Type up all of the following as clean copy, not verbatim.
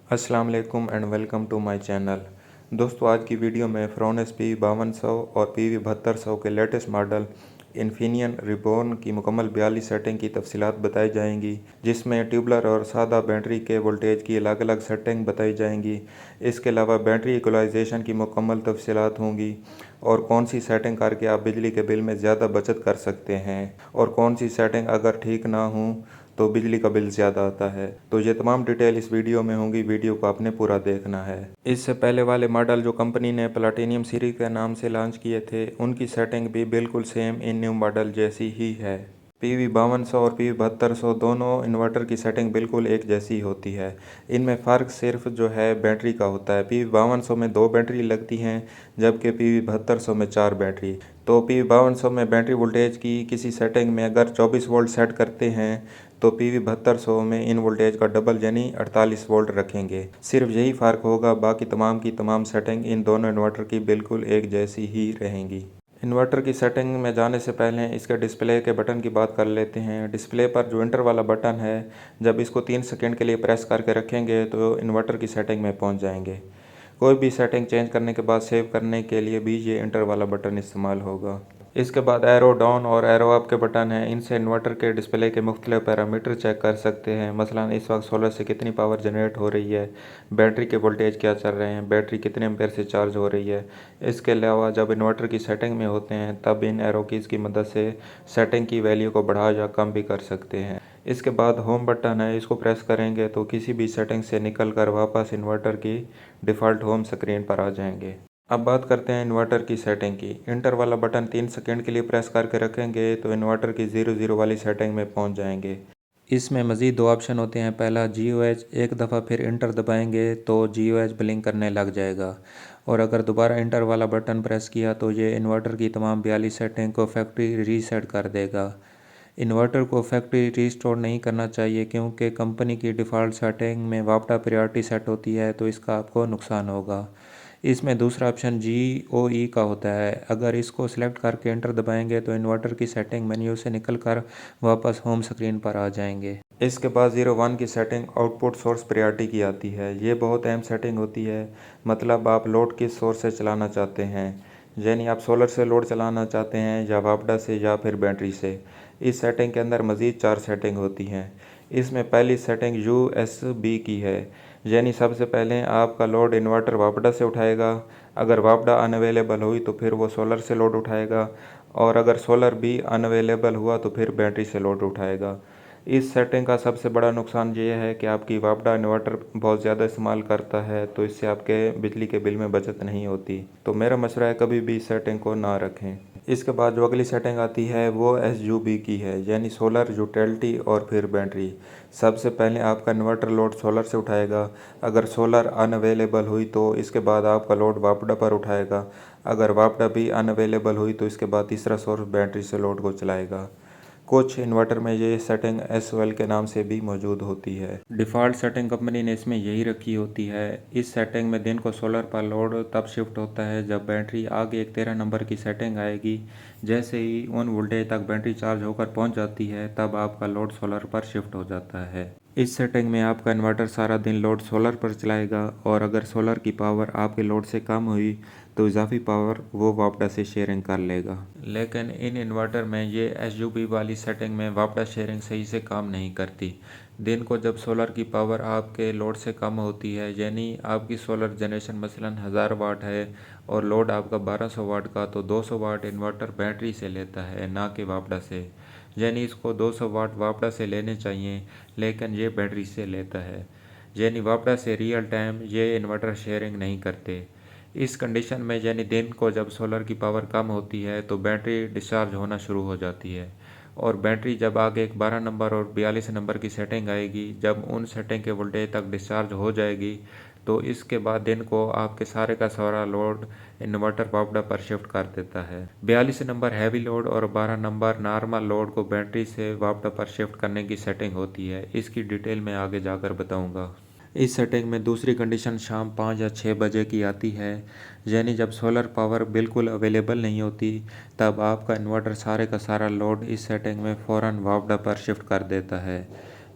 अस्सलाम वालेकुम and welcome to my channel. दोस्तों, आज की वीडियो में फ्रोनेस P5200 और PV7200 के लेटेस्ट मॉडल इन्फिनियन रिबॉर्न की मुकम्मल 42 सेटिंग की तफसीलात बताई जाएंगी, जिसमें ट्यूबलर और सादा बैटरी के वोल्टेज की अलग अलग सेटिंग बताई जाएंगी। इसके अलावा बैटरी इक्वलाइजेशन की मुकम्मल तफसीलात होंगी और कौन सी सेटिंग करके आप बिजली के बिल में ज़्यादा बचत कर सकते हैं और कौन सी सेटिंग अगर ठीक ना हो तो बिजली का बिल ज़्यादा आता है। तो ये तमाम डिटेल इस वीडियो में होंगी, वीडियो को आपने पूरा देखना है। इससे पहले वाले मॉडल जो कंपनी ने प्लाटिनियम सीरीज के नाम से लॉन्च किए थे, उनकी सेटिंग भी बिल्कुल सेम इन न्यू मॉडल जैसी ही है। PV5200 और PV7200 दोनों इन्वर्टर की सेटिंग बिल्कुल एक जैसी होती है। इनमें फ़र्क सिर्फ जो है बैटरी का होता है। PV5200 में 2 बैटरी लगती हैं, जबकि PV7200 में 4 बैटरी। तो PV5200 में बैटरी वोल्टेज की किसी सेटिंग में अगर 24 वोल्ट सेट करते हैं तो PV7200 में इन वोल्टेज का डबल यानी 48 वोल्ट रखेंगे। सिर्फ यही फ़र्क होगा, बाकी तमाम की तमाम सेटिंग इन दोनों इन्वर्टर की बिल्कुल एक जैसी ही रहेंगी। इन्वर्टर की सेटिंग में जाने से पहले इसके डिस्प्ले के बटन की बात कर लेते हैं। डिस्प्ले पर जो इंटर वाला बटन है, जब इसको 3 सेकंड के लिए प्रेस करके रखेंगे तो इन्वर्टर की सेटिंग में पहुंच जाएंगे। कोई भी सेटिंग चेंज करने के बाद सेव करने के लिए भी ये इंटर वाला बटन इस्तेमाल होगा। इसके बाद एरो डाउन और एरो अप के बटन हैं। इनसे इन्वर्टर के डिस्प्ले के मुख्तलिफ पैरामीटर चेक कर सकते हैं। मसलन इस वक्त सोलर से कितनी पावर जनरेट हो रही है, बैटरी के वोल्टेज क्या चल रहे हैं, बैटरी कितने एम्पेयर से चार्ज हो रही है। इसके अलावा जब इन्वर्टर की सेटिंग में होते हैं तब इन एरो कीज़ की मदद से सेटिंग की वैल्यू को बढ़ा या कम भी कर सकते हैं। इसके बाद होम बटन है, इसको प्रेस करेंगे तो किसी भी सेटिंग से निकल कर वापस इन्वर्टर की डिफ़ॉल्ट होम स्क्रीन पर आ जाएंगे। अब बात करते हैं इन्वर्टर की सेटिंग की। इंटर वाला बटन 3 सेकंड के लिए प्रेस करके रखेंगे तो इन्वर्टर की 00 वाली सेटिंग में पहुंच जाएंगे। इसमें मज़ीद 2 ऑप्शन होते हैं। पहला GOH, एक दफ़ा फिर इंटर दबाएंगे तो GOH ब्लिंक करने लग जाएगा, और अगर दोबारा इंटर वाला बटन प्रेस किया तो ये इन्वर्टर की तमाम 42 सेटिंग को फैक्ट्री रीसेट कर देगा। इन्वर्टर को फैक्ट्री रीस्टोर नहीं करना चाहिए, क्योंकि कंपनी की डिफ़ॉल्ट सेटिंग में वापटा प्रायोरिटी सेट होती है, तो इसका आपको नुकसान होगा। इसमें दूसरा ऑप्शन GOE का होता है। अगर इसको सिलेक्ट करके एंटर दबाएंगे तो इन्वर्टर की सेटिंग मेन्यू से निकल कर वापस होम स्क्रीन पर आ जाएंगे। इसके बाद 01 की सेटिंग आउटपुट सोर्स प्रायोरिटी की आती है। ये बहुत अहम सेटिंग होती है। मतलब आप लोड किस सोर्स से चलाना चाहते हैं, यानी आप सोलर से लोड चलाना चाहते हैं या वापडा से या फिर बैटरी से। इस सेटिंग के अंदर मज़ीद 4 सेटिंग होती हैं। इसमें पहली सेटिंग USB की है, यानी सबसे पहले आपका लोड इन्वर्टर वापडा से उठाएगा। अगर वापडा अनअवेलेबल हुई तो फिर वो सोलर से लोड उठाएगा, और अगर सोलर भी अनअवेलेबल हुआ तो फिर बैटरी से लोड उठाएगा। इस सेटिंग का सबसे बड़ा नुकसान ये है कि आपकी वापडा इन्वर्टर बहुत ज़्यादा इस्तेमाल करता है, तो इससे आपके बिजली के बिल में बचत नहीं होती। तो मेरा मशवरा है कभी भी इस सेटिंग को ना रखें। इसके बाद जो अगली सेटिंग आती है वो SUB की है, यानी सोलर यूटिलिटी और फिर बैटरी। सबसे पहले आपका इन्वर्टर लोड सोलर से उठाएगा। अगर सोलर अनअवेलेबल हुई तो इसके बाद आपका लोड वापडा पर उठाएगा। अगर वापडा भी अनअवेलेबल हुई तो इसके बाद तीसरा सोर्स बैटरी से लोड को चलाएगा। कुछ इन्वर्टर में ये सेटिंग SOL के नाम से भी मौजूद होती है। डिफ़ॉल्ट सेटिंग कंपनी ने इसमें यही रखी होती है। इस सेटिंग में दिन को सोलर पर लोड तब शिफ्ट होता है जब बैटरी आगे एक 13 नंबर की सेटिंग आएगी। जैसे ही उन वोल्टेज तक बैटरी चार्ज होकर पहुंच जाती है तब आपका लोड सोलर पर शिफ्ट हो जाता है। इस सेटिंग में आपका इन्वर्टर सारा दिन लोड सोलर पर चलाएगा, और अगर सोलर की पावर आपके लोड से कम हुई तो इजाफी पावर वो वापडा से शेयरिंग कर लेगा। लेकिन इन इन्वर्टर में ये SUB वाली सेटिंग में वापडा शेयरिंग सही से काम नहीं करती। दिन को जब सोलर की पावर आपके लोड से कम होती है, यानी आपकी सोलर जनरेशन मसलन 1000 वाट है और लोड आपका 1200 वाट का, तो 200 वाट इन्वर्टर बैटरी से लेता है, ना कि वापडा से। यानी इसको 200 वाट वापडा से लेने चाहिए, लेकिन ये बैटरी से लेता है। यानी वापडा से रियल टाइम ये इन्वर्टर शेयरिंग नहीं करते। इस कंडीशन में यानी दिन को जब सोलर की पावर कम होती है तो बैटरी डिस्चार्ज होना शुरू हो जाती है, और बैटरी जब आगे एक 12 नंबर और 42 नंबर की सेटिंग आएगी, जब उन सेटिंग के वोल्टेज तक डिस्चार्ज हो जाएगी तो इसके बाद दिन को आपके सारे का सारा लोड इन्वर्टर वापडा पर शिफ्ट कर देता है। 42 नंबर हैवी लोड और 12 नंबर नॉर्मल लोड को बैटरी से वापडा पर शिफ्ट करने की सेटिंग होती है। इसकी डिटेल मैं आगे जाकर बताऊंगा। इस सेटिंग में दूसरी कंडीशन शाम 5 या 6 बजे की आती है, यानी जब सोलर पावर बिल्कुल अवेलेबल नहीं होती तब आपका इन्वर्टर सारे का सारा लोड इस सेटिंग में फ़ौरन वापडा पर शिफ्ट कर देता है।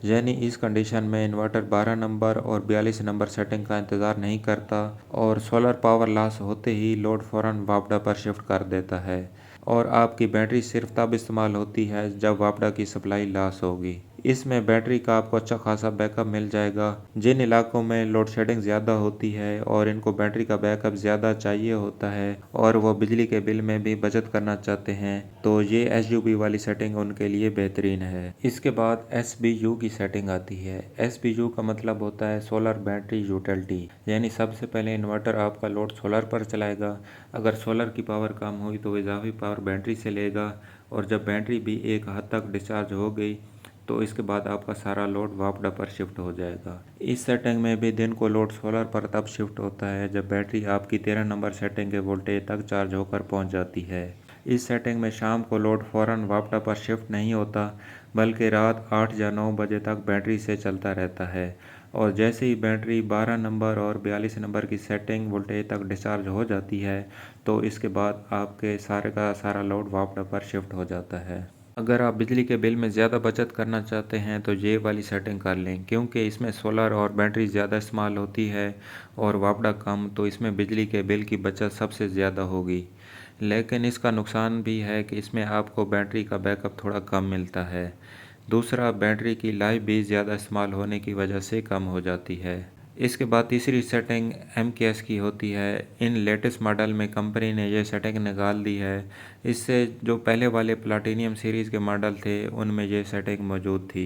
यानी इस कंडीशन में इन्वर्टर 12 नंबर और 42 नंबर सेटिंग का इंतज़ार नहीं करता और सोलर पावर लॉस होते ही लोड फ़ौरन वापडा पर शिफ्ट कर देता है और आपकी बैटरी सिर्फ तब इस्तेमाल होती है जब वापडा की सप्लाई लॉस होगी। इसमें बैटरी का आपको अच्छा खासा बैकअप मिल जाएगा। जिन इलाकों में लोड शेडिंग ज़्यादा होती है और इनको बैटरी का बैकअप ज़्यादा चाहिए होता है और वो बिजली के बिल में भी बचत करना चाहते हैं तो ये SUB वाली सेटिंग उनके लिए बेहतरीन है। इसके बाद SBU की सेटिंग आती है। SBU का मतलब होता है सोलर बैटरी यूटिलिटी, यानी सबसे पहले इन्वर्टर आपका लोड सोलर पर चलाएगा। अगर सोलर की पावर कम हुई तो इजाफी पावर बैटरी से लेगा और जब बैटरी भी एक हद तक डिस्चार्ज हो गई तो इसके बाद आपका सारा लोड वापडा पर शिफ्ट हो जाएगा। इस सेटिंग में भी दिन को लोड सोलर पर तब शिफ्ट होता है जब बैटरी आपकी 13 नंबर सेटिंग के वोल्टेज तक चार्ज होकर पहुंच जाती है। इस सेटिंग में शाम को लोड फ़ौरन वापडा पर शिफ्ट नहीं होता बल्कि रात 8 या 9 बजे तक बैटरी से चलता रहता है और जैसे ही बैटरी 12 नंबर और 42 नंबर की सेटिंग वोल्टेज तक डिस्चार्ज हो जाती है तो इसके बाद आपके सारे का सारा लोड वापडा पर शिफ्ट हो जाता है। अगर आप बिजली के बिल में ज़्यादा बचत करना चाहते हैं तो ये वाली सेटिंग कर लें, क्योंकि इसमें सोलर और बैटरी ज़्यादा इस्तेमाल होती है और वापडा कम, तो इसमें बिजली के बिल की बचत सबसे ज़्यादा होगी। लेकिन इसका नुकसान भी है कि इसमें आपको बैटरी का बैकअप थोड़ा कम मिलता है। दूसरा, बैटरी की लाइफ भी ज़्यादा इस्तेमाल होने की वजह से कम हो जाती है। इसके बाद तीसरी सेटिंग MKS की होती है। इन लेटेस्ट मॉडल में कंपनी ने यह सेटिंग निकाल दी है। इससे जो पहले वाले प्लाटिनियम सीरीज़ के मॉडल थे उनमें यह सेटिंग मौजूद थी।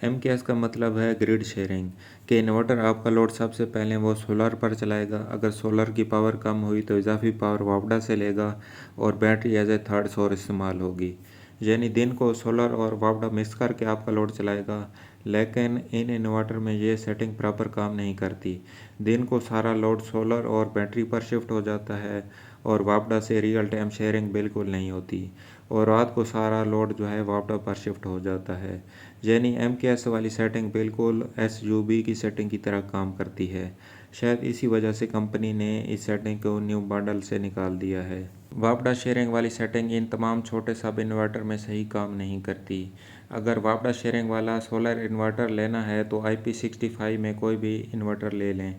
MKS का मतलब है ग्रिड शेयरिंग, कि इन्वर्टर आपका लोड सबसे पहले वो सोलर पर चलाएगा। अगर सोलर की पावर कम हुई तो इजाफी पावर वापडा से लेगा और battery as a third source इस्तेमाल होगी। यानी दिन को सोलर और वापडा मिक्स करके आपका लोड चलाएगा। लेकिन इन इन्वर्टर में ये सेटिंग प्रॉपर काम नहीं करती। दिन को सारा लोड सोलर और बैटरी पर शिफ्ट हो जाता है और वापडा से रियल टाइम शेयरिंग बिल्कुल नहीं होती और रात को सारा लोड जो है वापडा पर शिफ्ट हो जाता है। यानी MKS वाली सेटिंग बिल्कुल SUB की सेटिंग की तरह काम करती है। शायद इसी वजह से कंपनी ने इस सेटिंग को न्यू मॉडल से निकाल दिया है। वापडा शेयरिंग वाली सेटिंग इन तमाम छोटे सब इन्वर्टर में सही काम नहीं करती। अगर वापडा शेयरिंग वाला सोलर इन्वर्टर लेना है तो IP65 में कोई भी इन्वर्टर ले लें।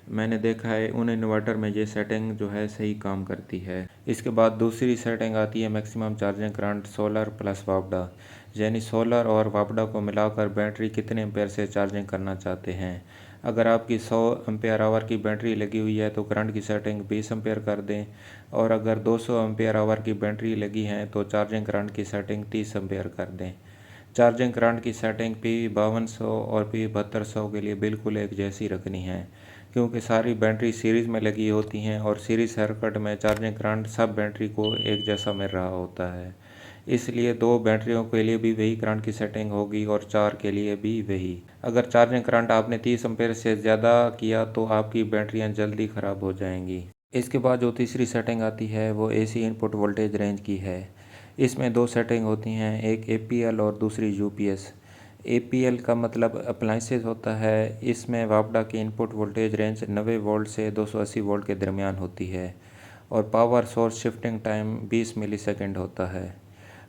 मैंने देखा है उन इन्वर्टर में ये सेटिंग जो है सही काम करती है। इसके बाद दूसरी सेटिंग आती है maximum charging current solar plus वापडा, यानी सोलर और वापडा को मिलाकर बैटरी कितने एम्पेयर से चार्जिंग करना चाहते हैं। अगर आपकी 100 एम्पेयर आवर की बैटरी लगी हुई है तो करंट की सेटिंग 20 एम्पेयर कर दें और अगर 200 एम्पेयर आवर की बैटरी लगी है तो चार्जिंग करंट की सेटिंग 30 एम्पेयर कर दें। चार्जिंग करंट की सेटिंग PV5200 और PV7200 के लिए बिल्कुल एक जैसी रखनी है, क्योंकि सारी बैटरी सीरीज़ में लगी होती हैं और सीरीज सर्किट में चार्जिंग करंट सब बैटरी को एक जैसा मिल रहा होता है। इसलिए 2 बैटरियों के लिए भी वही करंट की सेटिंग होगी और 4 के लिए भी वही। अगर चार्जिंग करंट आपने 30 एम्पेयर से ज़्यादा किया तो आपकी बैटरियां जल्दी ख़राब हो जाएंगी। इसके बाद जो तीसरी सेटिंग आती है वो AC इनपुट वोल्टेज रेंज की है। इसमें 2 सेटिंग होती हैं, एक APL और दूसरी UPS। APL का मतलब अप्लाइंसेस होता है। इसमें वापडा की इनपुट वोल्टेज रेंज 90 वोल्ट से 280 वोल्ट के दरमियान होती है और power source shifting time 20 millisecond होता है।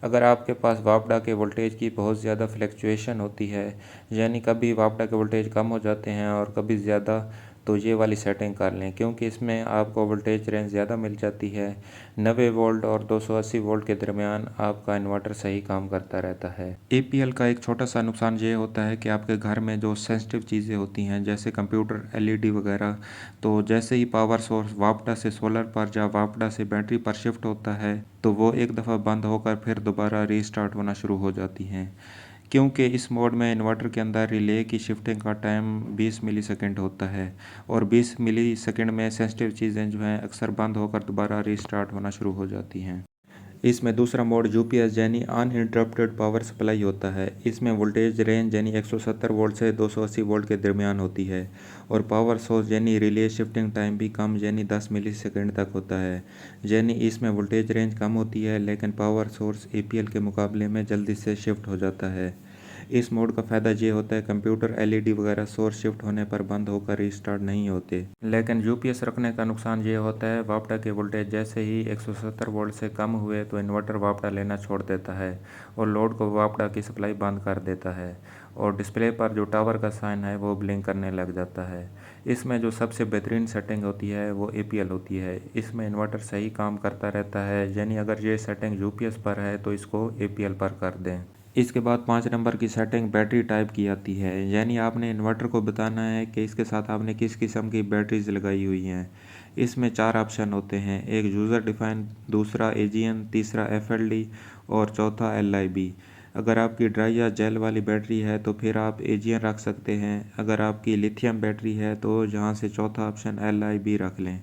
अगर आपके पास वापडा के वोल्टेज की बहुत ज़्यादा फ्लक्चुएशन होती है, यानी कभी वापडा के वोल्टेज कम हो जाते हैं और कभी ज़्यादा, तो ये वाली सेटिंग कर लें, क्योंकि इसमें आपको वोल्टेज रेंज ज़्यादा मिल जाती है। 90 वोल्ट और 280 वोल्ट के दरमियान आपका इन्वर्टर सही काम करता रहता है। APL का एक छोटा सा नुकसान ये होता है कि आपके घर में जो सेंसिटिव चीज़ें होती हैं जैसे कंप्यूटर, LED वगैरह, तो जैसे ही पावर सोर्स वापडा से सोलर पर या वापडा से बैटरी पर शिफ्ट होता है तो वो एक दफ़ा बंद होकर फिर दोबारा रीस्टार्ट होना शुरू हो जाती हैं, क्योंकि इस मोड में इन्वर्टर के अंदर रिले की शिफ्टिंग का टाइम 20 मिलीसेकंड होता है और 20 मिलीसेकंड में सेंसिटिव चीज़ें जो हैं अक्सर बंद होकर दोबारा रीस्टार्ट होना शुरू हो जाती हैं। इसमें दूसरा मोड UPS यानी अनइंटरप्टेड पावर सप्लाई होता है। इसमें वोल्टेज रेंज यानी 170 वोल्ट से 280 वोल्ट के दरमियान होती है और पावर सोर्स यानी रिले शिफ्टिंग टाइम भी कम यानी 10 मिलीसेकंड तक होता है। यानी इसमें वोल्टेज रेंज कम होती है लेकिन पावर सोर्स APL के मुकाबले में जल्दी से शिफ्ट हो जाता है। इस मोड का फ़ायदा ये होता है कंप्यूटर LED वगैरह सोर्स शिफ्ट होने पर बंद होकर रीस्टार्ट नहीं होते। लेकिन UPS रखने का नुकसान ये होता है वापडा के वोल्टेज जैसे ही 170 वोल्ट से कम हुए तो इन्वर्टर वापडा लेना छोड़ देता है और लोड को वापडा की सप्लाई बंद कर देता है और डिस्प्ले पर जो टावर का साइन है वो ब्लिंक करने लग जाता है। इसमें जो सबसे बेहतरीन सेटिंग होती है वो APL होती है। इसमें इन्वर्टर सही काम करता रहता है, यानी अगर ये सेटिंग UPS पर है तो इसको APL पर कर दें। इसके बाद 5 नंबर की सेटिंग बैटरी टाइप की आती है, यानी आपने इन्वर्टर को बताना है कि इसके साथ आपने किस किस्म की बैटरीज लगाई हुई हैं। इसमें 4 ऑप्शन होते हैं, एक यूज़र डिफाइन, दूसरा AGN, तीसरा FLD और चौथा LIB। अगर आपकी ड्राई या जेल वाली बैटरी है तो फिर आप AGN रख सकते हैं। अगर आपकी लिथियम बैटरी है तो यहाँ से चौथा ऑप्शन LIB रख लें।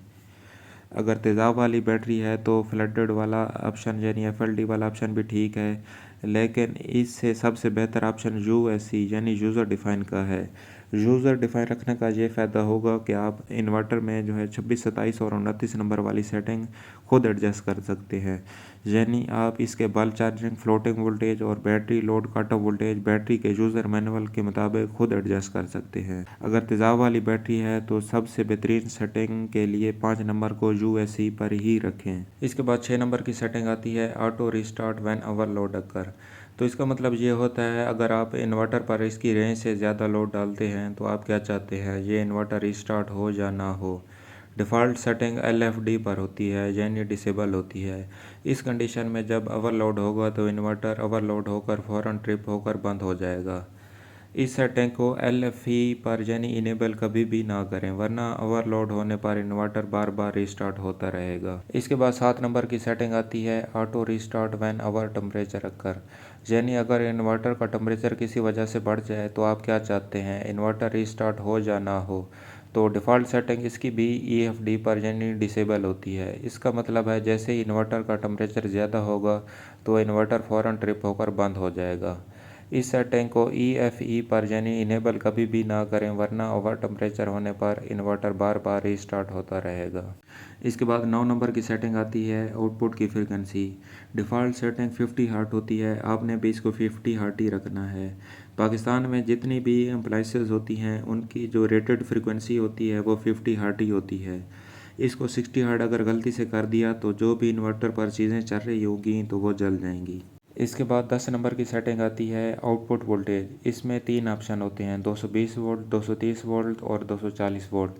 अगर तेज़ाब वाली बैटरी है तो फ्लडेड वाला ऑप्शन यानी FLD वाला ऑप्शन भी ठीक है, लेकिन इससे सबसे बेहतर ऑप्शन USC यानी यूज़र डिफ़ाइन का है। यूज़र डिफ़ाइन रखने का ये फ़ायदा होगा कि आप इन्वर्टर में जो है 26, 27 और 29 नंबर वाली सेटिंग खुद एडजस्ट कर सकते हैं, यानी आप इसके बल्ब चार्जिंग, फ्लोटिंग वोल्टेज और battery load cut off voltage battery के यूज़र मैनुअल के मुताबिक खुद एडजस्ट कर सकते हैं। अगर तेज़ाब वाली बैटरी है तो सबसे बेहतरीन सेटिंग के लिए 5 नंबर को USC पर ही रखें। इसके बाद 6 नंबर की सेटिंग आती है ऑटो रिस्टार्ट व्हेन ओवरलोड अकर। तो इसका मतलब ये होता है अगर आप इन्वर्टर पर इसकी रेंज से ज़्यादा लोड डालते हैं तो आप क्या चाहते हैं, ये इन्वर्टर रिस्टार्ट हो या ना हो। डिफ़ॉल्ट सेटिंग LFD पर होती है यानी डिसेबल होती है। इस कंडीशन में जब ओवरलोड होगा तो इन्वर्टर ओवरलोड होकर फ़ौरन ट्रिप होकर बंद हो जाएगा। इस सेटिंग को LFE पर यानी इनेबल कभी भी ना करें, वरना ओवरलोड होने पर इन्वर्टर बार बार रिस्टार्ट होता रहेगा। इसके बाद 7 नंबर की सेटिंग आती है auto restart when over temperature occur, यानी अगर इन्वर्टर का टेम्परेचर किसी वजह से बढ़ जाए तो आप क्या चाहते हैं, इन्वर्टर रिस्टार्ट हो या ना हो। तो डिफ़ॉल्ट सेटिंग इसकी भी EFD पर यानी डिसेबल होती है। इसका मतलब है जैसे ही इन्वर्टर का टेम्परेचर ज़्यादा होगा तो इन्वर्टर फ़ौरन ट्रिप होकर बंद हो जाएगा। इस सेटिंग को EFE पर यानी इनेबल कभी भी ना करें, वरना ओवर टेम्परेचर होने पर इन्वर्टर बार बार रिस्टार्ट होता रहेगा। इसके बाद 9 नंबर की सेटिंग आती है आउटपुट की फ्रीक्वेंसी। डिफ़ॉल्ट सेटिंग 50 हर्ट होती है, आपने भी इसको 50 हर्ट ही रखना है। पाकिस्तान में जितनी भी अप्लाइंसेस होती हैं उनकी जो रेटेड फ्रीक्वेंसी होती है वो 50 हर्ट ही होती है। इसको 60 हर्ट अगर गलती से कर दिया तो जो भी इन्वर्टर पर चीज़ें चल रही होगी तो वो जल जाएंगी। इसके बाद 10 नंबर की सेटिंग आती है आउटपुट वोल्टेज। इसमें 3 ऑप्शन होते हैं, 220 वोल्ट, 230 वोल्ट और 240 वोल्ट।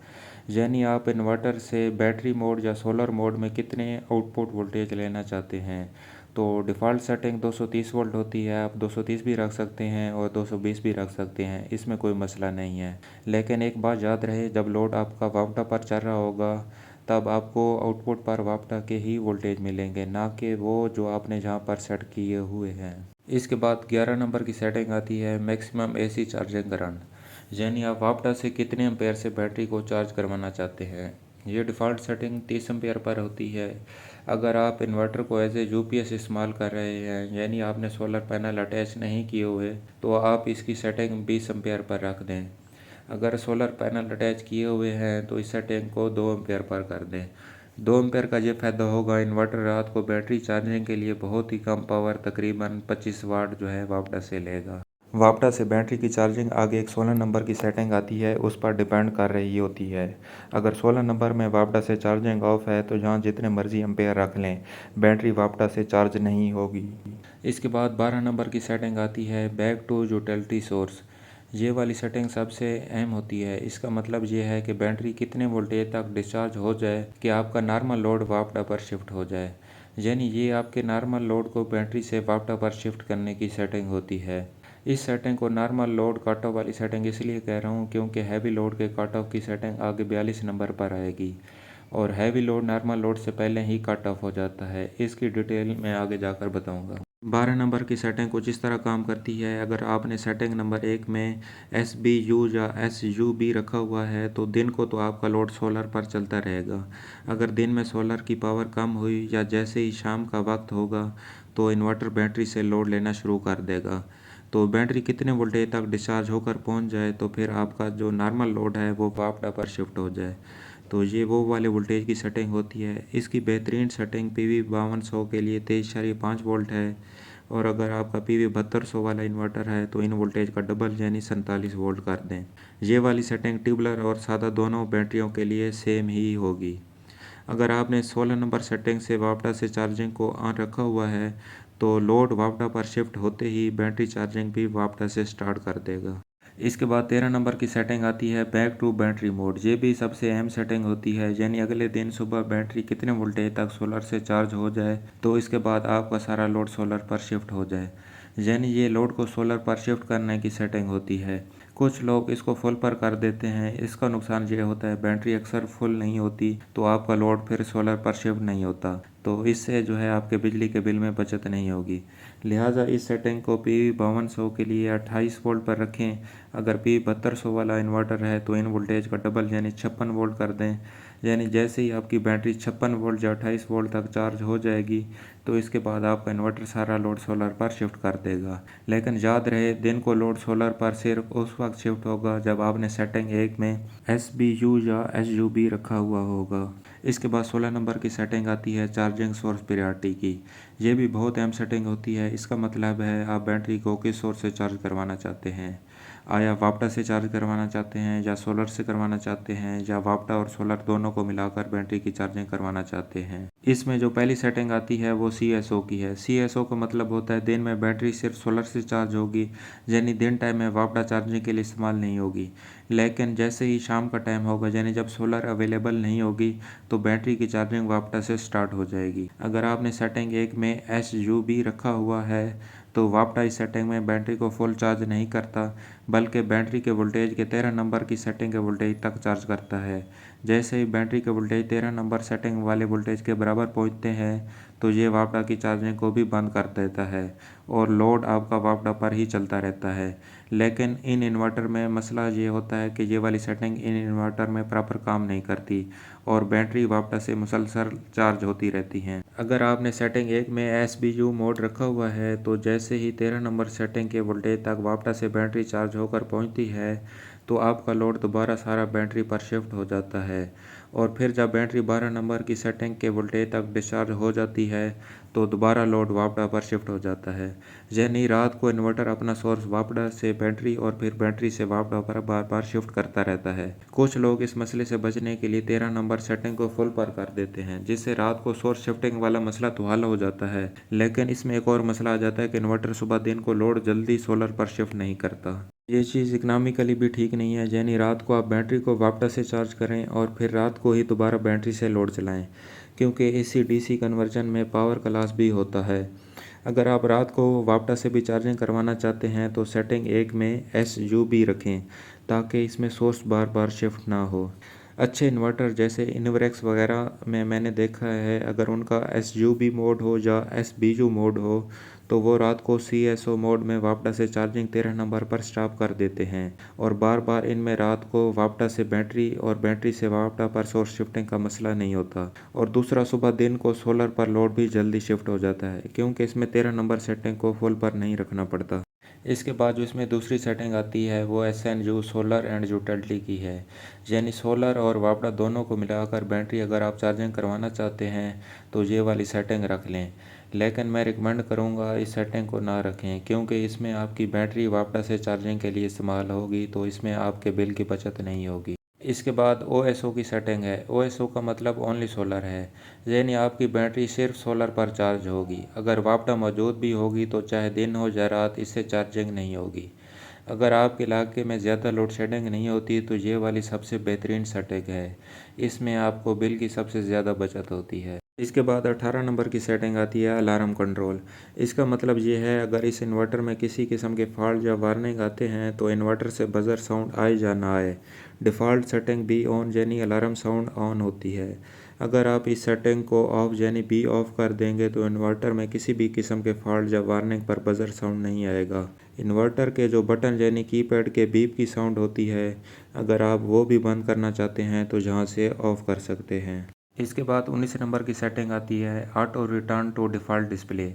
यानी आप इन्वर्टर से बैटरी मोड या सोलर मोड में कितने आउटपुट वोल्टेज लेना चाहते हैं। तो डिफ़ॉल्ट सेटिंग 230 वोल्ट होती है, आप 230 भी रख सकते हैं और 220 भी रख सकते हैं, इसमें कोई मसला नहीं है। लेकिन एक बात याद रहे, जब लोड आपका वापडा पर चल रहा होगा तब आपको आउटपुट पर वापडा के ही वोल्टेज मिलेंगे, ना कि वो जो आपने जहाँ पर सेट किए हुए हैं। इसके बाद 11 नंबर की सेटिंग आती है मैक्सिमम AC चार्जिंग करंट, यानी आप वापडा से कितने एम्पेयर से बैटरी को चार्ज करवाना चाहते हैं। ये डिफ़ॉल्ट सेटिंग 30 एम्पेयर पर होती है। अगर आप इन्वर्टर को एज ए UPS इस्तेमाल कर रहे हैं, यानी आपने सोलर पैनल अटैच नहीं किए हुए, तो आप इसकी सेटिंग 20 एम्पेयर पर रख दें। अगर सोलर पैनल अटैच किए हुए हैं तो इस सेटिंग को 2 एम्पेयर पर कर दें। 2 एम्पेयर का ये फ़ायदा होगा, इन्वर्टर रात को बैटरी चार्जिंग के लिए बहुत ही कम पावर तकरीबन 25 वाट जो है वापडा से लेगा। वापडा से बैटरी की चार्जिंग आगे एक 16 नंबर की सेटिंग आती है, उस पर डिपेंड कर रही होती है। अगर 16 नंबर में वापडा से चार्जिंग ऑफ है तो जहाँ जितने मर्जी एम्पेयर रख लें, बैटरी वापडा से चार्ज नहीं होगी। इसके बाद 12 नंबर की सेटिंग आती है बैक टू यूटिलिटी सोर्स। ये वाली सेटिंग सबसे अहम होती है। इसका मतलब ये है कि बैटरी कितने वोल्टेज तक डिस्चार्ज हो जाए कि आपका नॉर्मल लोड वापडा पर शिफ्ट हो जाए, यानी ये आपके नॉर्मल लोड को बैटरी से वापडा पर शिफ्ट करने की सेटिंग होती है। इस सेटिंग को नॉर्मल लोड कट ऑफ वाली सेटिंग इसलिए कह रहा हूँ क्योंकि हैवी लोड के कट ऑफ की सेटिंग आगे 42 नंबर पर आएगी और हैवी लोड नॉर्मल लोड से पहले ही कट ऑफ हो जाता है। इसकी डिटेल मैं आगे जाकर बताऊँगा। 12 नंबर की सेटिंग कुछ इस तरह काम करती है। अगर आपने सेटिंग नंबर 1 में SBU या SUB रखा हुआ है तो दिन को तो आपका लोड सोलर पर चलता रहेगा। अगर दिन में सोलर की पावर कम हुई या जैसे ही शाम का वक्त होगा तो इन्वर्टर बैटरी से लोड लेना शुरू कर देगा। तो बैटरी कितने वोल्टेज तक डिस्चार्ज होकर पहुंच जाए तो फिर आपका जो नॉर्मल लोड है वो वापडा पर शिफ्ट हो जाए। तो ये वो वाले वोल्टेज की सेटिंग होती है। इसकी बेहतरीन सेटिंग PV 5200 के लिए 23.5 वोल्ट है और अगर आपका PV 7200 वाला इन्वर्टर है तो इन वोल्टेज का डबल यानी 47 वोल्ट कर दें। ये वाली सेटिंग ट्यूबलर और सादा दोनों बैटरियों के लिए सेम ही होगी। अगर आपने 16 नंबर सेटिंग से वापडा से चार्जिंग को ऑन रखा हुआ है तो लोड वापडा पर शिफ्ट होते ही बैटरी चार्जिंग भी वापडा से स्टार्ट कर देगा। इसके बाद 13 नंबर की सेटिंग आती है बैक टू बैटरी मोड। ये भी सबसे अहम सेटिंग होती है, यानी अगले दिन सुबह बैटरी कितने वोल्टेज तक सोलर से चार्ज हो जाए तो इसके बाद आपका सारा लोड सोलर पर शिफ्ट हो जाए, यानी ये लोड को सोलर पर शिफ्ट करने की सेटिंग होती है। कुछ लोग इसको फुल पर कर देते हैं। इसका नुकसान ये होता है बैटरी अक्सर फुल नहीं होती तो आपका लोड फिर सोलर पर शिफ्ट नहीं होता, तो इससे जो है आपके बिजली के बिल में बचत नहीं होगी। लिहाजा इस सेटिंग को PV 5200 के लिए 28 वोल्ट पर रखें। अगर PV 7200 वाला इन्वर्टर है तो इन वोल्टेज का डबल यानी 56 वोल्ट कर दें। यानी जैसे ही आपकी बैटरी 56 वोल्ट या 28 वोल्ट तक चार्ज हो जाएगी तो इसके बाद आपका इन्वर्टर सारा लोड सोलर पर शिफ्ट कर देगा। लेकिन याद रहे दिन को लोड सोलर पर सिर्फ उस वक्त शिफ्ट होगा जब आपने सेटिंग 1 में SBU या SUB रखा हुआ होगा। इसके बाद 16 नंबर की सेटिंग आती है चार्जिंग सोर्स प्रायोरिटी की। ये भी बहुत अहम सेटिंग होती है। इसका मतलब है आप बैटरी को किस सोर्स से चार्ज करवाना चाहते हैं। आया वापडा से चार्ज करवाना चाहते हैं या सोलर से करवाना चाहते हैं या वापडा और सोलर दोनों को मिलाकर बैटरी की चार्जिंग करवाना चाहते हैं। इसमें जो पहली सेटिंग आती है वो CSO की है। CSO का मतलब होता है दिन में बैटरी सिर्फ सोलर से चार्ज होगी, यानी दिन टाइम में वापडा चार्जिंग के लिए इस्तेमाल नहीं होगी। लेकिन जैसे ही शाम का टाइम होगा यानी जब सोलर अवेलेबल नहीं होगी तो बैटरी की चार्जिंग वापडा से स्टार्ट हो जाएगी। अगर आपने सेटिंग 1 में SUB रखा हुआ है तो वापडा इस सेटिंग में बैटरी को फुल चार्ज नहीं करता, बल्कि बैटरी के वोल्टेज के 13 नंबर की सेटिंग के वोल्टेज तक चार्ज करता है। जैसे ही बैटरी के वोल्टेज 13 नंबर सेटिंग वाले वोल्टेज के बराबर पहुंचते हैं तो ये वापडा की चार्जिंग को भी बंद कर देता है और लोड आपका वापडा पर ही चलता रहता है। लेकिन इन इन्वर्टर में मसला ये होता है कि ये वाली सेटिंग इन इन्वर्टर में प्रॉपर काम नहीं करती और बैटरी वापडा से मुसलसल चार्ज होती रहती हैं। अगर आपने सेटिंग 1 में SBU मोड रखा हुआ है तो जैसे ही 13 नंबर सेटिंग के वोल्टेज तक वापडा से बैटरी चार्ज होकर पहुंचती है तो आपका लोड दोबारा सारा बैटरी पर शिफ्ट हो जाता है और फिर जब बैटरी 12 नंबर की सेटिंग के वोल्टेज तक डिस्चार्ज हो जाती है तो दोबारा लोड वापडा पर शिफ्ट हो जाता है। यानी रात को इन्वर्टर अपना सोर्स वापडा से बैटरी और फिर बैटरी से वापडा पर बार बार शिफ्ट करता रहता है। कुछ लोग इस मसले से बचने के लिए 13 नंबर सेटिंग को फुल पर कर देते हैं, जिससे रात को सोर्स शिफ्टिंग वाला मसला तो हल हो जाता है। लेकिन इसमें एक और मसला आ जाता है कि इन्वर्टर सुबह दिन को लोड जल्दी सोलर पर शिफ्ट नहीं करता। ये चीज़ इकनॉमिकली भी ठीक नहीं है, यानी रात को आप बैटरी को वापडा से चार्ज करें और फिर रात को ही दोबारा बैटरी से लोड चलाएं, क्योंकि AC-DC कन्वर्जन में पावर का लॉस भी होता है। अगर आप रात को वापडा से भी चार्जिंग करवाना चाहते हैं तो सेटिंग 1 में SUB रखें ताकि इसमें सोर्स बार बार शिफ्ट ना हो। अच्छे इन्वर्टर जैसे इन्वरेक्स वगैरह में मैंने देखा है अगर उनका SUB मोड हो या SBU मोड हो तो वो रात को CSO मोड में वापडा से चार्जिंग 13 नंबर पर स्टॉप कर देते हैं और बार बार इनमें रात को वापडा से बैटरी और बैटरी से वापडा पर सोर्स शिफ्टिंग का मसला नहीं होता। और दूसरा, सुबह दिन को सोलर पर लोड भी जल्दी शिफ्ट हो जाता है क्योंकि इसमें 13 नंबर सेटिंग को फुल पर नहीं रखना पड़ता। इसके बाद जो इसमें दूसरी सेटिंग आती है वो SNU सोलर एंड यूटिलिटी की है, यानी सोलर और वापडा दोनों को मिलाकर बैटरी अगर आप चार्जिंग करवाना चाहते हैं तो ये वाली सेटिंग रख लें। लेकिन मैं रिकमेंड करूंगा इस सेटिंग को ना रखें क्योंकि इसमें आपकी बैटरी वापडा से चार्जिंग के लिए इस्तेमाल होगी तो इसमें आपके बिल की बचत नहीं होगी। इसके बाद OSO की सेटिंग है। OSO का मतलब ओनली सोलर है, यानी आपकी बैटरी सिर्फ सोलर पर चार्ज होगी। अगर वापडा मौजूद भी होगी तो चाहे दिन हो या रात इससे चार्जिंग नहीं होगी। अगर आपके इलाके में ज़्यादा लोड शेडिंग नहीं होती तो ये वाली सबसे बेहतरीन सेटिंग है। इसमें आपको बिल की सबसे ज़्यादा बचत होती है। इसके बाद 18 नंबर की सेटिंग आती है अलार्म कंट्रोल। इसका मतलब ये है अगर इस इन्वर्टर में किसी किस्म के फॉल्ट या वार्निंग आते हैं तो इन्वर्टर से बजर साउंड आए या ना आए, डिफ़ॉल्ट सेटिंग बी ऑन यानी अलार्म साउंड ऑन होती है। अगर आप इस सेटिंग को ऑफ यानी बी ऑफ कर देंगे तो इन्वर्टर में किसी भी किस्म के फॉल्ट या वार्निंग पर बजर साउंड नहीं आएगा। इन्वर्टर के जो बटन यानी कीपैड के बीप की साउंड होती है, अगर आप वो भी बंद करना चाहते हैं तो यहाँ से ऑफ कर सकते हैं। इसके बाद 19 नंबर की सेटिंग आती है auto return to default display.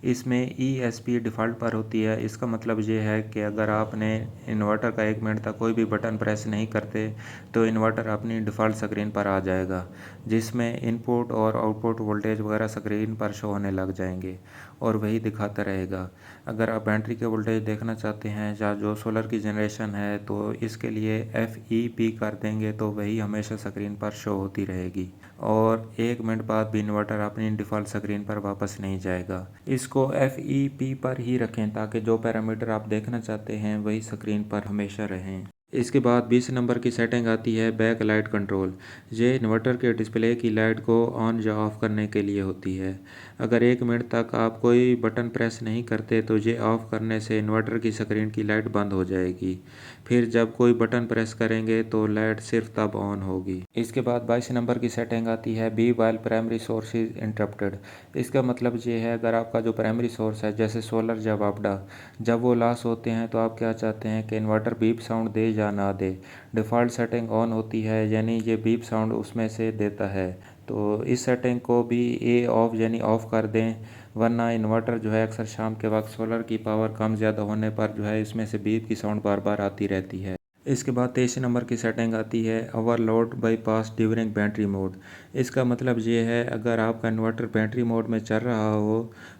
इसमें ESP डिफ़ॉल्ट पर होती है। इसका मतलब ये है कि अगर आपने इन्वर्टर का 1 मिनट तक कोई भी बटन प्रेस नहीं करते तो इन्वर्टर अपनी डिफ़ॉल्ट स्क्रीन पर आ जाएगा, जिसमें इनपुट और आउटपुट वोल्टेज वगैरह स्क्रीन पर शो होने लग जाएंगे और वही दिखाता रहेगा। अगर आप बैटरी के वोल्टेज देखना चाहते हैं या जो सोलर की जनरेशन है तो इसके लिए FEP कर देंगे तो वही हमेशा स्क्रीन पर शो होती रहेगी और 1 मिनट बाद भी इन्वर्टर अपनी डिफ़ॉल्ट स्क्रीन पर वापस नहीं जाएगा। इसको FEP पर ही रखें ताकि जो पैरामीटर आप देखना चाहते हैं वही स्क्रीन पर हमेशा रहें। इसके बाद 20 नंबर की सेटिंग आती है बैक लाइट कंट्रोल। ये इन्वर्टर के डिस्प्ले की लाइट को ऑन या ऑफ़ करने के लिए होती है। अगर 1 मिनट तक आप कोई बटन प्रेस नहीं करते तो ये ऑफ़ करने से इन्वर्टर की स्क्रीन की लाइट बंद हो जाएगी। फिर जब कोई बटन प्रेस करेंगे तो लाइट सिर्फ तब ऑन होगी। इसके बाद 22 नंबर की सेटिंग आती है be while primary source is interrupted. इसका मतलब ये है अगर आपका जो प्राइमरी सोर्स है जैसे सोलर या वापडा, जब वो लॉस होते हैं तो आप क्या चाहते हैं कि इन्वर्टर बीप साउंड दे या ना दे। डिफ़ॉल्ट सेटिंग ऑन होती है यानी ये बीप साउंड उसमें से देता है, तो इस सेटिंग को भी ए ऑफ यानी ऑफ़ कर दें, वरना इन्वर्टर जो है अक्सर शाम के वक्त सोलर की पावर कम ज़्यादा होने पर जो है इसमें से बीप की साउंड बार बार आती रहती है। इसके बाद 23 नंबर की सेटिंग आती है overload bypass during battery mode. इसका मतलब ये है अगर आपका इन्वर्टर बैटरी मोड में चल रहा हो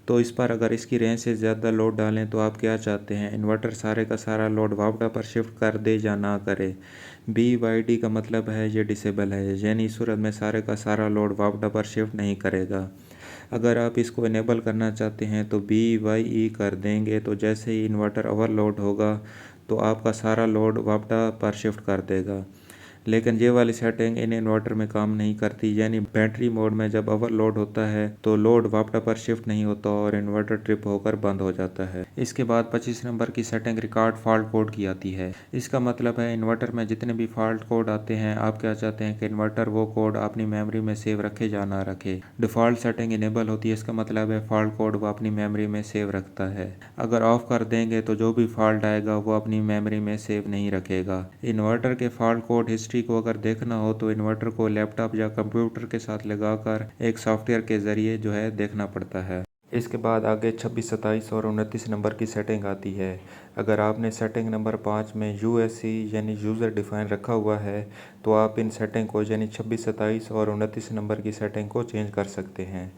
तो इस पर अगर इसकी रेंज से ज़्यादा लोड डालें तो आप क्या चाहते हैं, इन्वर्टर सारे का सारा लोड वापडा पर शिफ्ट कर दे या ना करे। BYD का मतलब है ये डिसेबल है, यानी इस सूरत में सारे का सारा लोड वापडा पर शिफ्ट नहीं करेगा। अगर आप इसको इनेबल करना चाहते हैं तो BYE कर देंगे तो जैसे ही इन्वर्टर ओवरलोड होगा तो आपका सारा लोड वापडा पर शिफ्ट कर देगा। लेकिन ये वाली सेटिंग इन इन्वर्टर में काम नहीं करती, यानी बैटरी मोड में जब ओवरलोड होता है तो लोड वापडा पर शिफ्ट नहीं होता और इन्वर्टर ट्रिप होकर बंद हो जाता है। इसके बाद 25 नंबर की सेटिंग रिकॉर्ड फॉल्ट कोड की आती है। इसका मतलब है इन्वर्टर में जितने भी फॉल्ट कोड आते हैं आप क्या चाहते हैं कि इन्वर्टर वो कोड अपनी मेमोरी में सेव रखे या ना रखे। डिफ़ॉल्ट सेटिंग इनेबल होती है, इसका मतलब है फॉल्ट कोड वो अपनी मेमोरी में सेव रखता है। अगर ऑफ कर देंगे तो जो भी फॉल्ट आएगा वो अपनी मेमोरी में सेव नहीं रखेगा। इन्वर्टर के फॉल्ट कोड हिस्ट्री को अगर देखना हो तो इन्वर्टर को लैपटॉप या कंप्यूटर के साथ लगाकर एक सॉफ्टवेयर के ज़रिए जो है देखना पड़ता है। इसके बाद आगे 26, 27 और 29 नंबर की सेटिंग आती है। अगर आपने सेटिंग नंबर 5 में USE यानी यूज़र डिफ़ाइन रखा हुआ है तो आप इन सेटिंग को यानी 26, 27 और 29 नंबर की सेटिंग को चेंज कर सकते हैं।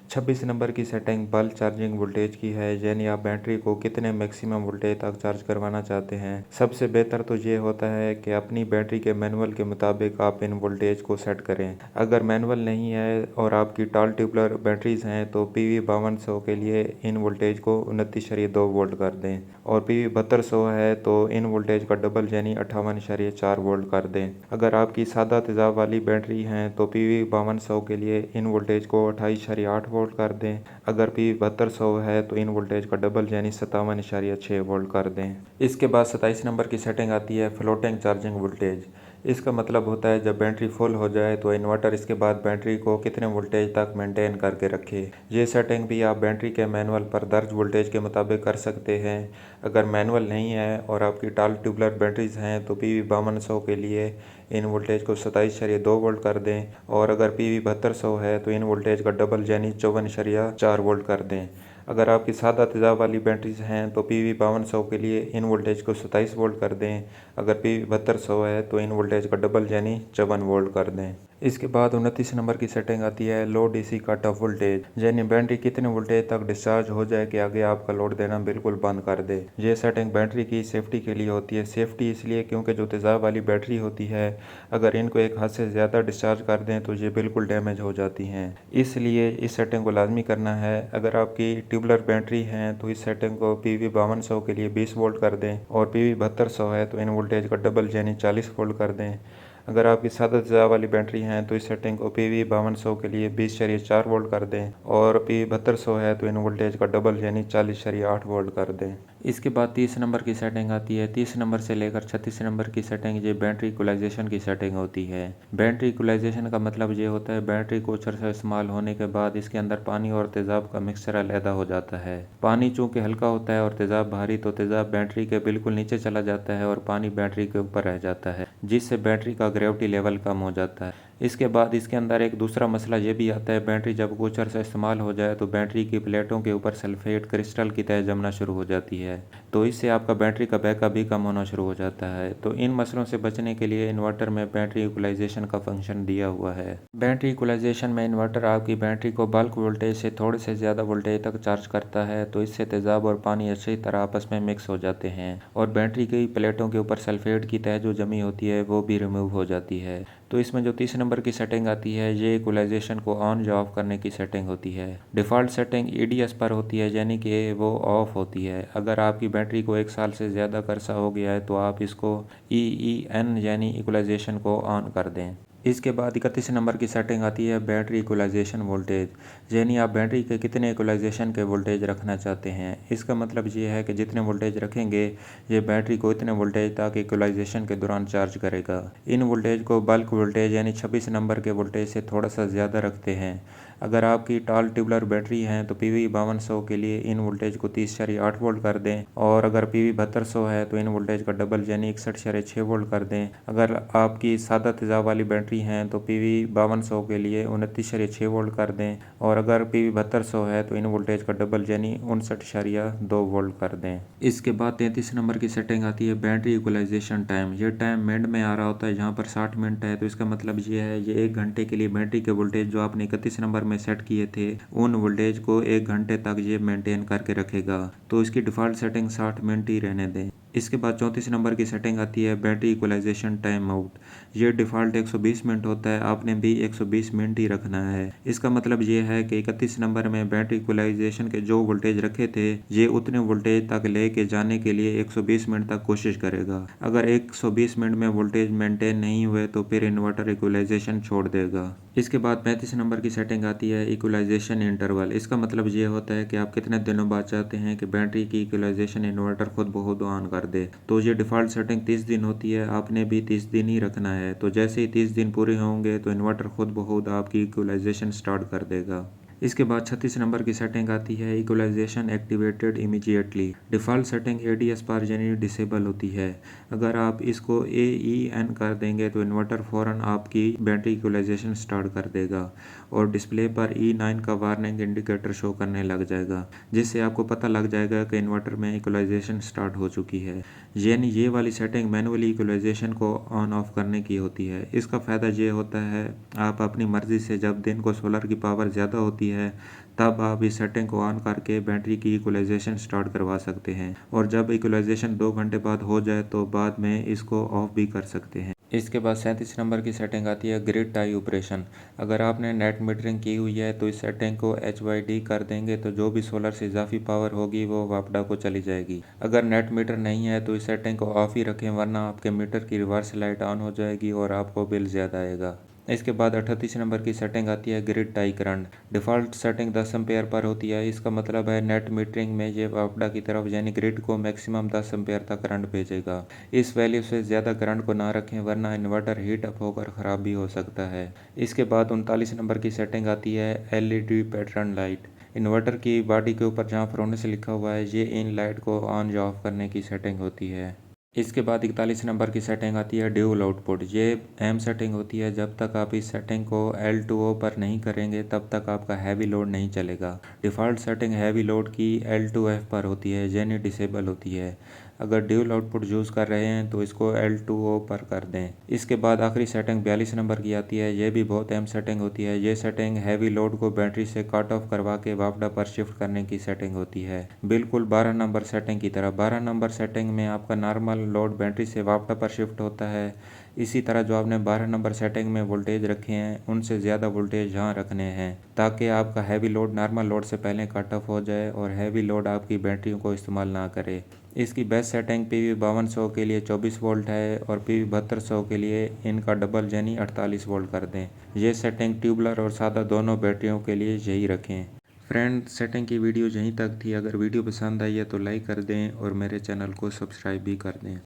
26 नंबर की सेटिंग बल्क चार्जिंग वोल्टेज की है, यानी आप बैटरी को कितने मैक्सिमम वोल्टेज तक चार्ज करवाना चाहते हैं। सबसे बेहतर तो ये होता है कि अपनी बैटरी के मैनुअल के मुताबिक आप इन वोल्टेज को सेट करें। अगर मैनुअल नहीं है और आपकी टॉल ट्यूबलर बैटरीज हैं तो PV5200 के लिए इन वोल्टेज को 29.2 वोल्ट कर दें और PV7200 है तो इन वोल्टेज का डबल यानी 58.4 वोल्ट कर दें। अगर आपकी सादा तेज़ाब वाली बैटरी हैं तो PV5200 के लिए इन वोल्टेज को 28.8 वोल्ट कर दें। अगर PV7200 है तो इन वोल्टेज का डबल यानी 57.6 वोल्ट कर दें। इसके बाद 27 नंबर की सेटिंग आती है फ्लोटिंग चार्जिंग वोल्टेज। इसका मतलब होता है जब बैटरी फुल हो जाए तो इन्वर्टर इसके बाद बैटरी को कितने वोल्टेज तक मेंटेन करके रखे। ये सेटिंग भी आप बैटरी के मैनुअल पर दर्ज वोल्टेज के मुताबिक कर सकते हैं। अगर मैनुअल नहीं है और आपकी टॉल ट्यूबलर बैटरीज हैं तो PV5200 के लिए इन वोल्टेज को 27.2 वोल्ट कर दें और अगर PV7200 है तो इन वोल्टेज का डबल यानी 54.4 वोल्ट कर दें। अगर आपकी सादा तेज़ाब वाली बैटरीज हैं तो PV5200 के लिए इन वोल्टेज को 27 वोल्ट कर दें। अगर PV7200 है तो इन वोल्टेज का डबल यानी 54 वोल्ट कर दें। इसके बाद 29 नंबर की सेटिंग आती है लो DC कट ऑफ वोल्टेज, यानी बैटरी कितने वोल्टेज तक डिस्चार्ज हो जाए कि आगे आपका लोड देना बिल्कुल बंद कर दे। ये सेटिंग बैटरी की सेफ्टी के लिए होती है। सेफ्टी इसलिए क्योंकि जो तेज़ाब वाली बैटरी होती है अगर इनको एक हद से ज़्यादा डिस्चार्ज कर दें तो ये बिल्कुल डैमेज हो जाती हैं, इसलिए इस सेटिंग को लाजमी करना है। अगर आपकी ट्यूबलर बैटरी हैं तो इस सेटिंग को PV5200 के लिए 20 वोल्ट कर दें और PV7200 है तो इन वोल्टेज का डबल यानी 40 वोल्ट कर दें। अगर आपकी सादा तेज़ाब वाली बैटरी हैं तो इस सेटिंग को PV5200 के लिए 20.4 वोल्ट कर दें और PV7200 है तो इन वोल्टेज का डबल यानी 40.8 वोल्ट कर दें। इसके बाद 30 नंबर की सेटिंग आती है। 30 नंबर से लेकर 36 नंबर की सेटिंग ये बैटरी इक्वलाइजेशन की सेटिंग होती है। बैटरी इक्वलाइजेशन का मतलब ये होता है बैटरी कुछ अर्सा इस्तेमाल होने के बाद इसके अंदर पानी और तेज़ाब का मिक्सचर अलहदा हो जाता है। पानी चूँकि हल्का होता है और तेज़ाब भारी, तो तेज़ाब बैटरी के बिल्कुल नीचे चला जाता है और पानी बैटरी के ऊपर रह जाता है, जिससे बैटरी का ग्रेविटी लेवल कम हो जाता है। इसके बाद इसके अंदर एक दूसरा मसला ये भी आता है, बैटरी जब कुछ अर्सा इस्तेमाल हो जाए तो बैटरी की प्लेटों के ऊपर सल्फेट क्रिस्टल की तह जमना शुरू हो जाती है, तो इससे आपका बैटरी का बैकअप भी कम होना शुरू हो जाता है। तो इन मसलों से बचने के लिए इन्वर्टर में बैटरी इक्वलाइजेशन का फंक्शन दिया हुआ है। बैटरी इक्वलाइजेशन में इन्वर्टर आपकी बैटरी को बल्क वोल्टेज से थोड़े से ज़्यादा वोल्टेज तक चार्ज करता है, तो इससे तेज़ाब और पानी अच्छी तरह आपस में मिक्स हो जाते हैं और बैटरी की प्लेटों के ऊपर सल्फेट की तह जो जमी होती है वो भी रिमूव हो जाती है। तो इसमें जो 30 नंबर की सेटिंग आती है ये इक्वलाइजेशन को ऑन या ऑफ करने की सेटिंग होती है। डिफ़ॉल्ट सेटिंग EDS पर होती है, यानी कि वो ऑफ होती है। अगर आपकी बैटरी को 1 साल से ज़्यादा अरसा हो गया है तो आप इसको EEN यानी इक्वलाइजेशन को ऑन कर दें। इसके बाद 31 नंबर की सेटिंग आती है बैटरी इक्वलाइजेशन वोल्टेज, यानी आप बैटरी के कितने इक्वलाइजेशन के वोल्टेज रखना चाहते हैं। इसका मतलब ये है कि जितने वोल्टेज रखेंगे ये बैटरी को इतने वोल्टेज तक इक्वलाइजेशन के दौरान चार्ज करेगा। इन वोल्टेज को बल्क वोल्टेज यानी 26 नंबर के वोल्टेज से थोड़ा सा ज़्यादा रखते हैं। अगर आपकी टॉल ट्यूबलर बैटरी है तो PV 5200 के लिए इन वोल्टेज को 30.8 वोल्ट कर दें, और अगर PV 7200 है तो इन वोल्टेज का डबल यानी 61.6 वोल्ट कर दें। अगर आपकी सादा तेज़ाब वाली बैटरी हैं तो PV 5200 के लिए 29.6 वोल्ट कर दें, और अगर PV 7200 है तो इन वोल्टेज का डबल यानी 59.2 वोल्ट कर दें। इसके बाद 33 नंबर की सेटिंग आती है बैटरी इक्वलाइजेशन टाइम। ये टाइम मिनट में आ रहा होता है, यहाँ पर 60 मिनट है, तो इसका मतलब ये है ये 1 घंटे के लिए बैटरी के वोल्टेज जो आपने 31 नंबर में सेट किए थे उन वोल्टेज को 1 घंटे तक ये मेंटेन करके रखेगा। तो इसकी डिफ़ॉल्ट सेटिंग 60 मिनट ही रहने दें। इसके बाद 34 नंबर की सेटिंग आती है बैटरी इक्वलाइजेशन टाइम आउट। ये डिफ़ॉल्ट 120 मिनट होता है, आपने भी 120 मिनट ही रखना है। इसका मतलब ये है कि 31 नंबर में बैटरी इक्वलाइजेशन के जो वोल्टेज रखे थे ये उतने वोल्टेज तक ले के जाने के लिए 120 मिनट तक कोशिश करेगा। अगर 120 मिनट में वोल्टेज मेंटेन नहीं हुए तो फिर इन्वर्टर इक्वलाइजेशन छोड़ देगा। इसके बाद 35 नंबर की सेटिंग आती है इक्वलाइजेशन इंटरवल। इसका मतलब ये होता है कि आप कितने दिनों बाद चाहते हैं कि बैटरी की इक्वलाइजेशन इन्वर्टर खुद ब खुद ऑन कर दे। तो ये डिफ़ॉल्ट सेटिंग 30 दिन होती है, आपने भी 30 दिन ही रखना है। तो जैसे ही 30 दिन पूरे होंगे तो इन्वर्टर खुद ब खुद आपकी इक्वलाइजेशन स्टार्ट कर देगा। इसके बाद 36 नंबर की सेटिंग आती है equalization activated immediately. Default setting ADS पर यानी डिसेबल होती है। अगर आप इसको AEN कर देंगे तो इन्वर्टर फ़ौरन आपकी बैटरी इक्वलाइजेशन स्टार्ट कर देगा और डिस्प्ले पर E9 का वार्निंग इंडिकेटर शो करने लग जाएगा, जिससे आपको पता लग जाएगा कि इन्वर्टर में इक्वलाइजेशन स्टार्ट हो चुकी है। यानी ये वाली सेटिंग मैनुअली इक्वलाइजेशन को ऑन ऑफ करने की होती है। इसका फ़ायदा ये होता है आप अपनी मर्ज़ी से जब दिन को सोलर की पावर ज़्यादा होती है तब आप इस सेटिंग को ऑन करके बैटरी की इक्वलाइजेशन स्टार्ट करवा सकते हैं, और जब इक्वलाइजेशन 2 घंटे बाद हो जाए तो बाद में इसको ऑफ भी कर सकते हैं। इसके बाद 37 नंबर की सेटिंग आती है ग्रिड टाई ऑपरेशन। अगर आपने नेट मीटरिंग की हुई है तो इस सेटिंग को HYD कर देंगे तो जो भी सोलर से इजाफी पावर होगी वो वापडा को चली जाएगी। अगर नेट मीटर नहीं है तो इस सेटिंग को ऑफ ही रखें, वरना आपके मीटर की रिवर्स लाइट ऑन हो जाएगी और आपको बिल ज़्यादा आएगा। इसके बाद 38 नंबर की सेटिंग आती है grid tie current. Default setting 10 ampere per होती है। इसका मतलब है नेट मीटरिंग में ये वापडा की तरफ यानी ग्रिड को मैक्सिमम 10 एम्पेयर तक करंट भेजेगा। इस वैल्यू से ज़्यादा करंट को ना रखें, वरना इन्वर्टर हीट अप होकर ख़राब भी हो सकता है। इसके बाद 39 नंबर की सेटिंग आती है LED पैटर्न लाइट। इन्वर्टर की बॉडी के ऊपर जहाँ फ्रोनेस लिखा हुआ है ये इन लाइट को ऑन या ऑफ करने की सेटिंग होती है। इसके बाद 41 नंबर की सेटिंग आती है ड्यूल आउटपुट। ये अहम सेटिंग होती है, जब तक आप इस सेटिंग को L2O पर नहीं करेंगे तब तक आपका हैवी लोड नहीं चलेगा। डिफ़ॉल्ट सेटिंग हैवी लोड की L2F पर होती है, यानी डिसेबल होती है। अगर ड्यूल आउटपुट यूज़ कर रहे हैं तो इसको L2O पर कर दें। इसके बाद आखिरी सेटिंग 42 नंबर की आती है। ये भी बहुत अहम सेटिंग होती है। ये सेटिंग हैवी लोड को बैटरी से कट ऑफ करवा के वापडा पर शिफ्ट करने की सेटिंग होती है, बिल्कुल 12 नंबर सेटिंग की तरह। 12 नंबर सेटिंग में आपका नॉर्मल लोड बैटरी से वापडा पर शिफ्ट होता है। इसी तरह जो आपने 12 नंबर सेटिंग में वोल्टेज रखे हैं उनसे ज़्यादा वोल्टेज यहाँ रखने हैं, ताकि आपका हैवी लोड नॉर्मल लोड से पहले कट ऑफ हो जाए और हैवी लोड आपकी बैटरियों को इस्तेमाल ना करे। इसकी बेस्ट सेटिंग PV 5200 के लिए 24 वोल्ट है और PV 7200 के लिए इनका डबल यानी 48 वोल्ट कर दें। ये सेटिंग ट्यूबलर और सादा दोनों बैटरियों के लिए यही रखें। फ्रेंड, सेटिंग की वीडियो यहीं तक थी। अगर वीडियो पसंद आई है तो लाइक कर दें और मेरे चैनल को सब्सक्राइब भी कर दें।